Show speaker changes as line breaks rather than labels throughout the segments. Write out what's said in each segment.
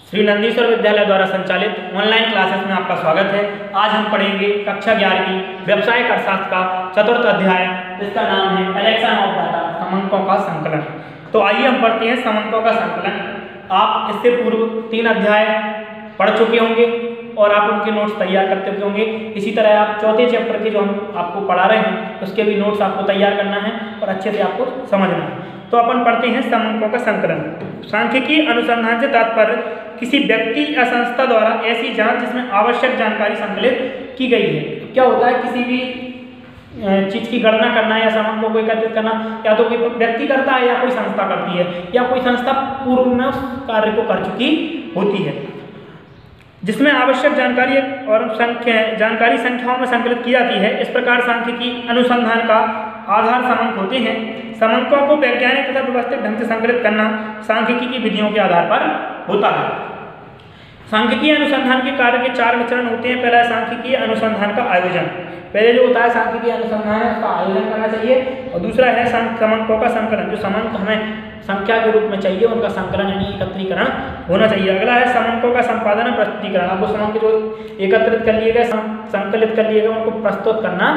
श्री नंदीश्वर विद्यालय द्वारा संचालित ऑनलाइन क्लासेस में आपका स्वागत है। आज हम पढ़ेंगे कक्षा 11वीं व्यावसायिक अर्थशास्त्र का चतुर्थ अध्याय, जिसका नाम है कलेक्शन ऑफ डाटा, समंकों का संकलन। तो आइए हम पढ़ते हैं समंकों का संकलन। आप इससे पूर्व 3 अध्याय पढ़ चुके होंगे और आप उनके नोट्स तैयार करते चुके होंगे। इसी तरह आप चौथे चैप्टर के जो हम आपको पढ़ा रहे हैं उसके भी नोट्स आपको तैयार करना है और अच्छे से आपको समझना है। तो अपन पढ़ते हैं समंकों का संकलन। सांख्यिकी अनुसंधान से तात्पर्य किसी व्यक्ति या संस्था द्वारा ऐसी जांच जिसमें आवश्यक जानकारी संकलित की गई है। क्या होता है, किसी भी चीज़ की गणना करना या समंकों को एकत्रित करना या तो कोई व्यक्ति करता है या कोई संस्था करती है या कोई संस्था पूर्व में उस कार्य को कर चुकी होती है, जिसमें आवश्यक जानकारी और जानकारी संख्याओं में संकलित की जाती है। इस प्रकार सांख्यिकी अनुसंधान का आधार समंक होते हैं। समंकों को वैज्ञानिक तथा व्यवस्थित ढंग से संकलित करना सांख्यिकी की विधियों के आधार पर होता है। सांख्यिकीय अनुसंधान के कार्य के 4 चरण होते हैं। पहला है सांख्यिकीय अनुसंधान का आयोजन। पहले जो होता है सांख्यिकीय अनुसंधान है उसका आयोजन करना चाहिए, और दूसरा है समंकों का संकलन। जो समंक हमें संख्या के रूप में चाहिए उनका संकलन यानी एकत्रीकरण होना चाहिए। अगला है समंकों का संपादन और प्रस्तुतीकरण। आपको समंक जो एकत्रित कर लिए गए, संकलित कर लिए गए, उनको प्रस्तुत करना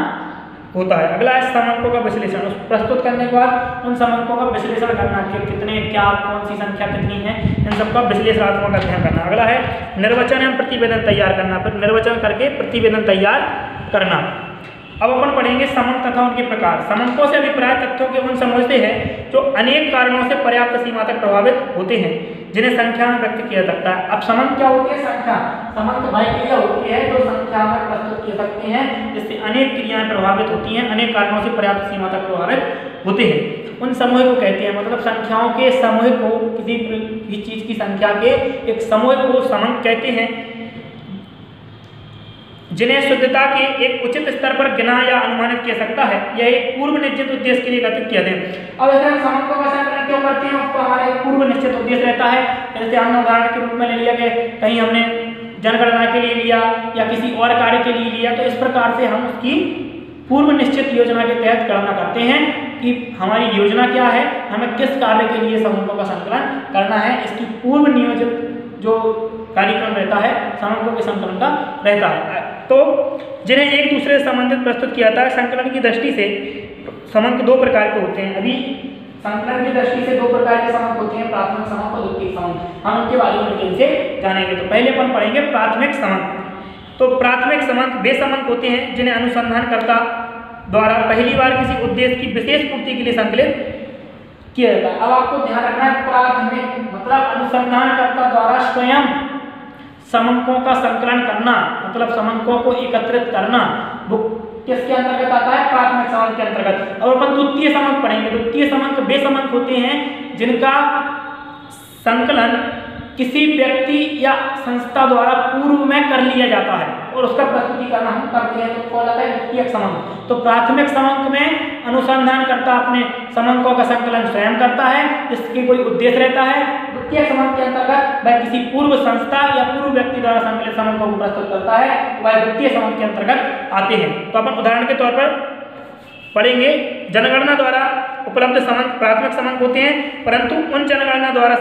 होता है। अगला है समंकों का विश्लेषण। उस प्रस्तुत करने के बाद उन समंकों का विश्लेषण करना कि कितने, क्या, कौन सी संख्या कितनी है, इन सबका विश्लेषणात्मक अध्ययन करना। अगला है निर्वचन एवं प्रतिवेदन तैयार करना, फिर निर्वचन करके प्रतिवेदन तैयार करना। अब अपन पढ़ेंगे समंक तथा उनके प्रकार। समंकों से अभिप्राय तथ्यों के उन समझते हैं जो अनेक कारणों से पर्याप्त सीमा तक प्रभावित होते हैं, जिन्हें संख्या में व्यक्त किया जा सकता है। अब समंक क्या होती है? संख्या। समंक वह क्रिया होती है जो संख्या में प्रस्तुत की सकते हैं, जिससे अनेक क्रियाएं प्रभावित होती हैं, अनेक कारणों से पर्याप्त सीमा तक प्रभावित होते हैं। उन समूह को कहते हैं, मतलब संख्याओं के समूह को, किसी भी चीज की संख्या के एक समूह को समंक कहते हैं, जिन्हें शुद्धता के एक उचित स्तर पर गिना या अनुमानित किया सकता है। यह एक पूर्व निश्चित उद्देश्य के लिए एकत्रित किया जाता है। अब ऐसे हम समंकों का संकलन क्यों करते हैं? उसको हमारा एक पूर्व निश्चित उद्देश्य रहता है। जैसे हमने उदाहरण के रूप में ले लिया कि कहीं हमने जनगणना के लिए लिया या किसी और कार्य के लिए लिया, तो इस प्रकार से हम उसकी पूर्व निश्चित योजना के तहत गणना करते हैं कि हमारी योजना क्या है, हमें किस कार्य के लिए समंकों का संकलन करना है। इसकी पूर्व नियोजित जो कार्यक्रम रहता है समंकों के संकलन का रहता है। तो जिन्हें एक दूसरे से संबंधित प्रस्तुत किया जाता है। संकलन की दृष्टि से समंक 2 प्रकार के होते हैं। अभी संकलन की दृष्टि से 2 प्रकार के समंक होते हैं, प्राथमिक समंक और द्वितीयक समंक। हम उनके बारे में डिटेल से जानेंगे। तो पहले अपन पढ़ेंगे प्राथमिक समंक। तो प्राथमिक समंक वे समंक होते हैं जिन्हें अनुसंधानकर्ता द्वारा पहली बार किसी उद्देश्य की विशेष पूर्ति के लिए संकलित किया जाता है। अब आपको ध्यान रखना है, प्राथमिक मतलब अनुसंधानकर्ता द्वारा स्वयं समंकों का संकलन करना, मतलब समंकों को एकत्रित करना, वो किसके अंतर्गत आता है? प्राथमिक समंक के अंतर्गत। और अपन द्वितीय समंक पढ़ेंगे। द्वितीय समंक वे समंक होते हैं जिनका संकलन किसी व्यक्ति या संस्था द्वारा पूर्व में कर लिया जाता है और उसका प्रस्तुतिकरण हम करते हैं, तो कौन आता है? द्वितीयक समंक। तो प्राथमिक समंक में अनुसंधानकर्ता अपने समंकों का संकलन स्वयं करता है, जिसके कोई उद्देश्य रहता है। द्वितीयक समंक के अंतर्गत वह किसी पूर्व संस्था या पूर्व व्यक्ति द्वारा संकलित समंकों को प्रस्तुत करता है, वह द्वितीय समंक के अंतर्गत आते हैं। तो अपन उदाहरण के तौर पर पढ़ेंगे, जनगणना द्वारा उपलब्ध समंक प्राथमिक समंक होते हैं, परंतु उन जनगणना द्वारा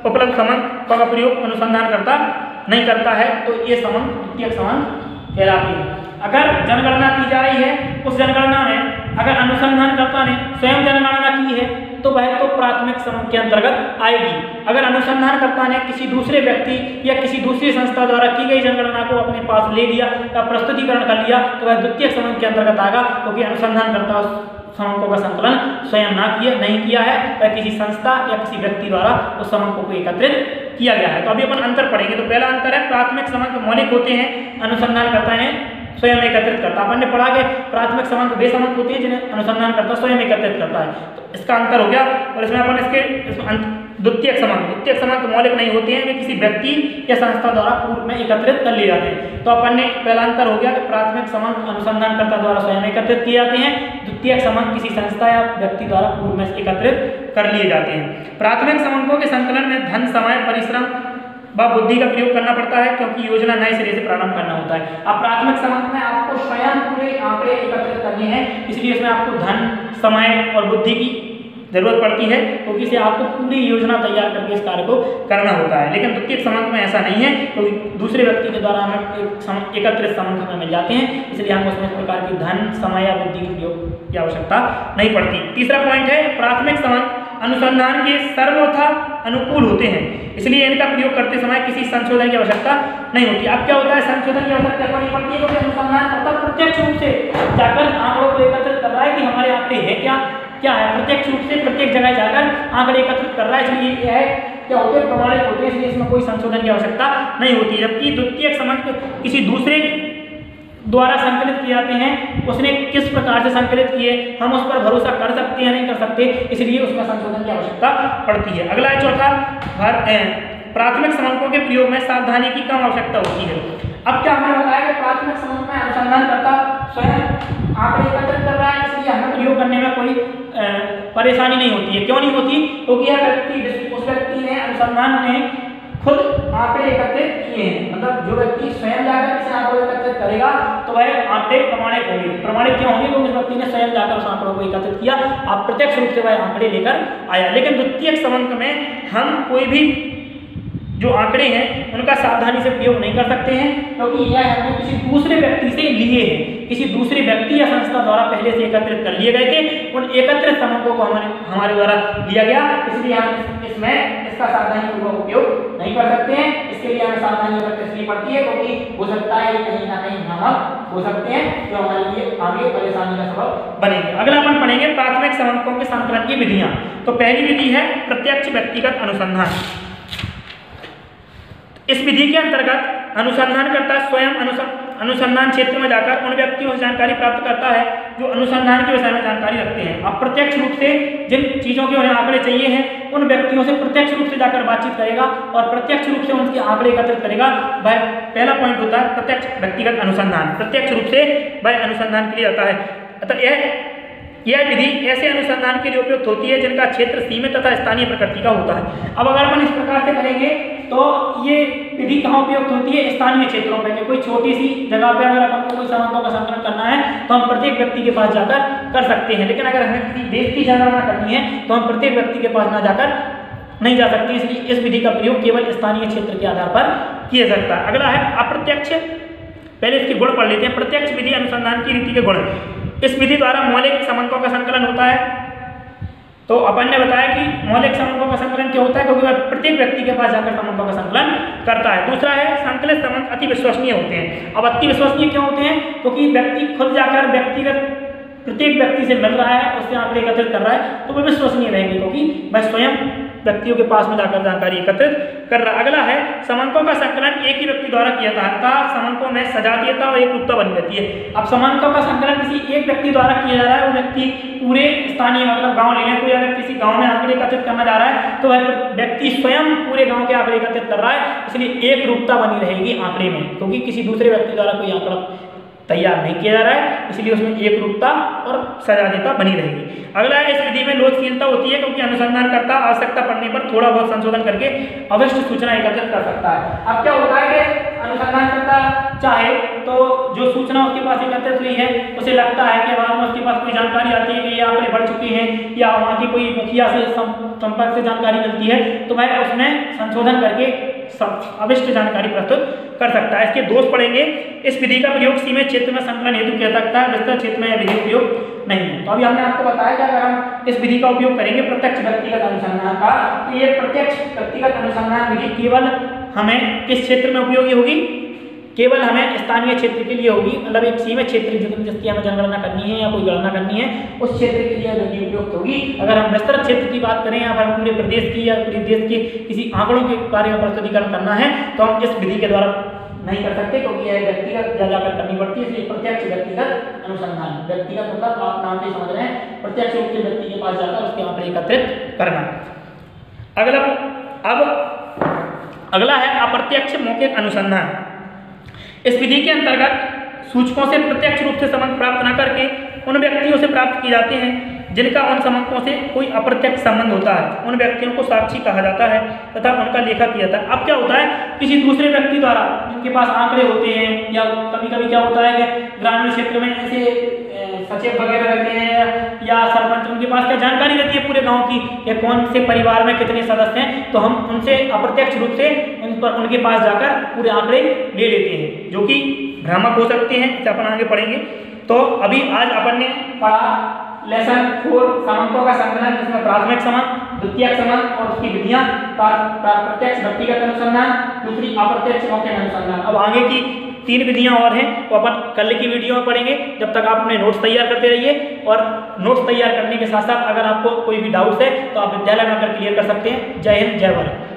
उपलब्ध समंक का प्रयोग अनुसंधानकर्ता नहीं करता है, तो ये समंक द्वितीयक समंक कहलाती है। अगर जनगणना की जा रही है, उस जनगणना में अगर अनुसंधानकर्ता ने स्वयं जनगणना की है तो वह तो प्राथमिक समंक के अंतर्गत आएगी। अगर अनुसंधानकर्ता ने किसी दूसरे व्यक्ति या किसी दूसरी संस्था द्वारा की गई जनगणना को अपने पास ले लिया या प्रस्तुतिकरण कर लिया तो वह द्वितीयक समंक के अंतर्गत आएगा, क्योंकि अनुसंधानकर्ता समंकों का संकलन स्वयं नहीं किया है, वह किसी संस्था या किसी व्यक्ति द्वारा उस समंकों को एकत्रित किया गया है। तो अभी अपन अंतर पढ़ेंगे। तो पहला अंतर है, प्राथमिक समंक मौलिक होते हैं, अनुसंधानकर्ता ने स्वयं एकत्रित करता। अपन ने पढ़ा कि प्राथमिक समंक वे समंक होते हैं जिन्हें अनुसंधानकर्ता स्वयं एकत्रित करता है, तो इसका अंतर हो गया। और इसमें अपन इसके द्वितीयक समंक मौलिक नहीं होते हैं, वे किसी व्यक्ति या संस्था द्वारा पूर्व में एकत्रित कर लिए जाते हैं। तो अपन ने पहला अंतर हो गया कि प्राथमिक समंक अनुसंधानकर्ता द्वारा स्वयं एकत्रित किए जाते हैं, द्वितीयक समंक किसी संस्था या व्यक्ति द्वारा पूर्व में एकत्रित कर लिए जाते हैं। प्राथमिक समंकों के संकलन में धन, समय, परिश्रम व बुद्धि का प्रयोग करना पड़ता है, क्योंकि योजना नए सिरे से प्रारंभ करना होता है। अब प्राथमिक समंक में आपको स्वयं पूरे आंकड़े एकत्रित करने हैं, इसलिए इसमें आपको धन, समय और बुद्धि की जरूरत पड़ती है, क्योंकि इसे आपको पूरी योजना तैयार करके इस कार्य को करना होता है। लेकिन द्वितीयक समांक में ऐसा नहीं है, क्योंकि दूसरे व्यक्ति के द्वारा हमें एकत्रित समांक हमें मिल जाते हैं, इसलिए हमें उसमें इस प्रकार की धन, समय या बुद्धि के प्रयोग की आवश्यकता नहीं पड़ती। तीसरा पॉइंट है प्राथमिक समांक अनुसंधान के सर्वथा अनुकूल होते हैं, इसलिए इनका प्रयोग करते समय किसी संशोधन की आवश्यकता नहीं होती। अब क्या होता है, संशोधन की आवश्यकता नहीं पड़ती है, क्योंकि अनुसंधान करता प्रत्यक्ष रूप से जाकर आंकड़ों को एकत्रित कर रहा है कि हमारे आंकड़े है क्या है, प्रत्यक्ष रूप से प्रत्येक जगह जाकर आंकड़े एकत्रित कर रहा है, इसलिए यह है क्या होते हैं, प्रमाणित होते हैं, इसलिए इसमें कोई संशोधन की आवश्यकता नहीं होती। जबकि द्वितीयक समांक किसी दूसरे द्वारा संकलित किए जाते हैं, उसने किस प्रकार से संकलित किए, हम उस पर भरोसा कर सकते हैं नहीं कर सकते, इसलिए उसमें संशोधन की आवश्यकता पड़ती है। अगला है चौथा, प्राथमिक समांकों के प्रयोग में सावधानी की कम आवश्यकता होती है। अब क्या हमें बताया कि प्राथमिक समांक में अनुसंधानकर्ता स्वयं आंकड़े एकत्रित कर रहा है, इसलिए हमें प्रयोग करने में कोई परेशानी नहीं होती है। क्यों नहीं होती, क्योंकि यह व्यक्ति, उस व्यक्ति ने, अनुसंधान ने खुद आंकड़े एकत्रित किए हैं, मतलब जो व्यक्ति स्वयं जाकर इसे आंकड़े एकत्रित करेगा तो वह आंकड़े प्रमाणित होंगे। प्रमाणित क्यों होंगे, क्योंकि उस व्यक्ति ने स्वयं जाकर उस आंकड़ों को एकत्रित किया, आप प्रत्यक्ष रूप से वह आंकड़े लेकर आया। लेकिन द्वितीयक समांक में हम कोई भी जो आंकड़े हैं उनका सावधानी से प्रयोग नहीं कर सकते हैं, क्योंकि यह हमने किसी दूसरे व्यक्ति से लिए हैं, किसी दूसरे व्यक्ति या संस्था द्वारा पहले से एकत्रित कर लिए गए थे, उन एकत्रित समांकों को हमारे द्वारा लिया गया, इसलिए हम इसमें इसका सावधानीपूर्वक उपयोग नहीं कर सकते हैं। इसके लिए हमें सावधानी बरतनी पड़ती है, क्योंकि हो सकता है कहीं ना कहीं भ्रामक हो सकते हैं जो हमारे लिए आगे परेशानी का सबब बनेंगे। अगला अपन पढ़ेंगे प्राथमिक समांकों के संकलन की विधियां। तो पहली विधि है प्रत्यक्ष व्यक्तिगत अनुसंधान। इस विधि के अंतर्गत अनुसंधानकर्ता स्वयं अनुसंधान क्षेत्र में जाकर उन व्यक्तियों से जानकारी प्राप्त करता है जो अनुसंधान के विषय में जानकारी रखते हैं। अब प्रत्यक्ष रूप से जिन चीज़ों के उन्हें आंकड़े चाहिए हैं उन व्यक्तियों से प्रत्यक्ष रूप से जाकर बातचीत करेगा और प्रत्यक्ष रूप से उनके आंकड़े एकत्रित करेगा। वह पहला पॉइंट होता है प्रत्यक्ष व्यक्तिगत अनुसंधान, प्रत्यक्ष रूप से वह अनुसंधान के लिए आता है। अतः यह विधि ऐसे अनुसंधान के लिए उपयुक्त होती है जिनका क्षेत्र सीमित तथा स्थानीय प्रकृति का होता है। अब अगर अपन इस प्रकार से करेंगे तो ये विधि कहाँ उपयुक्त होती है, स्थानीय क्षेत्रों पर। कोई छोटी सी जगह पे अगर अपन को कोई समांकों का संकलन करना है तो हम प्रत्येक व्यक्ति के पास जाकर कर सकते हैं, लेकिन अगर हमें किसी देश की जनगणना करनी है तो हम प्रत्येक व्यक्ति के पास ना जाकर नहीं जा सकते, इसलिए इस विधि का प्रयोग केवल स्थानीय क्षेत्र के आधार पर किया जाता है। अगला है अप्रत्यक्ष, पहले इसके गुण पढ़ लेते हैं। प्रत्यक्ष विधि अनुसंधान की रीति के गुण। इस विधि द्वारा मौलिक समांकों का संकलन होता है। तो अपन ने बताया कि मौलिक समांकों का संकलन क्या होता है, क्योंकि वह प्रत्येक व्यक्ति के पास जाकर समांकों का संकलन करता है। दूसरा है संकलित समांक अति विश्वसनीय होते हैं। अब अति विश्वसनीय क्यों होते हैं, क्योंकि व्यक्ति खुद जाकर व्यक्तिगत प्रत्येक व्यक्ति से मिल रहा है, उससे आंकड़े एकत्रित कर रहा है, तो वह विश्वसनीय रहेंगे, क्योंकि वह स्वयं व्यक्तियों के पास में जाकर जानकारी एकत्रित कर रहा है। अगला है समांकों का संकलन एक ही व्यक्ति द्वारा किया जाता है, समांकों में सजातीयता और एक रूपता बनी रहती है। अब समांकों का संकलन किसी एक व्यक्ति द्वारा किया जा रहा है, वो व्यक्ति पूरे स्थानीय मतलब गांव ले लें, कोई अगर किसी गांव में आंकड़े एकत्रित करना जा रहा है तो वह व्यक्ति स्वयं पूरे गांव के आंकड़े एकत्रित कर रहा है, इसलिए एक रूपता बनी रहेगी आंकड़े में, क्योंकि किसी दूसरे व्यक्ति द्वारा कोई आंकड़ा तैयार नहीं किया जा रहा है, इसलिए उसमें एक रूपता और सजातीयता बनी रहेगी। अगला है इस विधि में लोचशीलता होती है, क्योंकि अनुसंधानकर्ता आवश्यकता पड़ने पर थोड़ा बहुत संशोधन करके अवश्य सूचना एकत्रित कर सकता है। अब क्या होता है कि अनुसंधानकर्ता चाहे तो जो सूचना उसके पास एकत्रित हुई है उसे लगता है कि बाद में उसके पास कोई जानकारी आती है कि ये आंकड़े बढ़ चुके हैं या वहाँ की कोई मुखिया से संपर्क से जानकारी मिलती है, तो वह उसमें संशोधन करके अविष्ट जानकारी प्रस्तुत कर सकता है। इसके दोष पढ़ेंगे। इस विधि का प्रयोग सीमित क्षेत्र में संकलन हेतु किया जाता है, विस्तृत क्षेत्र में यह विधि उपयोग नहीं है। तो अभी हमने आपको बताया कि अगर हम इस विधि का उपयोग करेंगे प्रत्यक्ष व्यक्तिगत अनुसंधान का, तो ये प्रत्यक्ष व्यक्तिगत अनुसंधान विधि केवल हमें किस क्षेत्र में उपयोगी होगी, केवल हमें स्थानीय क्षेत्र के लिए होगी, मतलब एक सीमित क्षेत्र जिसकी हमें जनगणना करनी है या कोई गणना करनी है उस क्षेत्र के लिए विधि उपयुक्त होगी। अगर हम विस्तृत क्षेत्र की बात करें या फिर पूरे प्रदेश की या पूरे देश के किसी आंकड़ों के बारे में प्रस्तुतिकरण करना है तो हम इस विधि के द्वारा नहीं कर सकते, क्योंकि यह व्यक्तिगत जाकर करनी पड़ती है। इसलिए प्रत्यक्ष व्यक्तिगत अनुसंधान, व्यक्तिगत मतलब आप नाम से समझ रहे हैं, प्रत्यक्ष रूप से व्यक्ति के पास जाकर उसके आंकड़े एकत्रित करना। अगला है अप्रत्यक्ष मौखिक अनुसंधान। इस विधि के अंतर्गत सूचकों से प्रत्यक्ष रूप से समांक प्राप्त न करके उन व्यक्तियों से प्राप्त किए जाते हैं जिनका उन समांकों से कोई अप्रत्यक्ष संबंध होता है। उन व्यक्तियों को साक्षी कहा जाता है तथा उनका लेखा किया जाता है। अब क्या होता है, किसी दूसरे व्यक्ति द्वारा जिनके पास आंकड़े होते हैं, या कभी कभी क्या होता है कि ग्रामीण क्षेत्र में ऐसे सचिव वगैरह रहते हैं या सरपंच, उनके पास क्या जानकारी रहती है पूरे गांव की कि कौन से परिवार में कितने सदस्य हैं, तो हम उनसे अप्रत्यक्ष रूप से उनके पास जाकर पूरे आंकड़े ले लेते हैं, जो कि भ्रामक हो सकते हैं। इसे अपन आगे पढ़ेंगे। तो अभी आज अपन ने पढ़ा लेसन 4 समांकों का संकलन, जिसमें प्राथमिक संबंध, द्वितीयक संबंध और उसकी विधियां, प्रत्यक्ष व्यक्तिगत अनुसंधान, दूसरी अप्रत्यक्ष मौखिक अनुसंधान। अब आगे की 3 विधियां और हैं वो अपन कल की वीडियो में पढ़ेंगे। जब तक आप अपने नोट्स तैयार करते रहिए, और नोट्स तैयार करने के साथ साथ अगर आपको कोई भी डाउट्स है तो आप विद्यालय में आकर क्लियर कर सकते हैं। जय हिंद, जय भारत।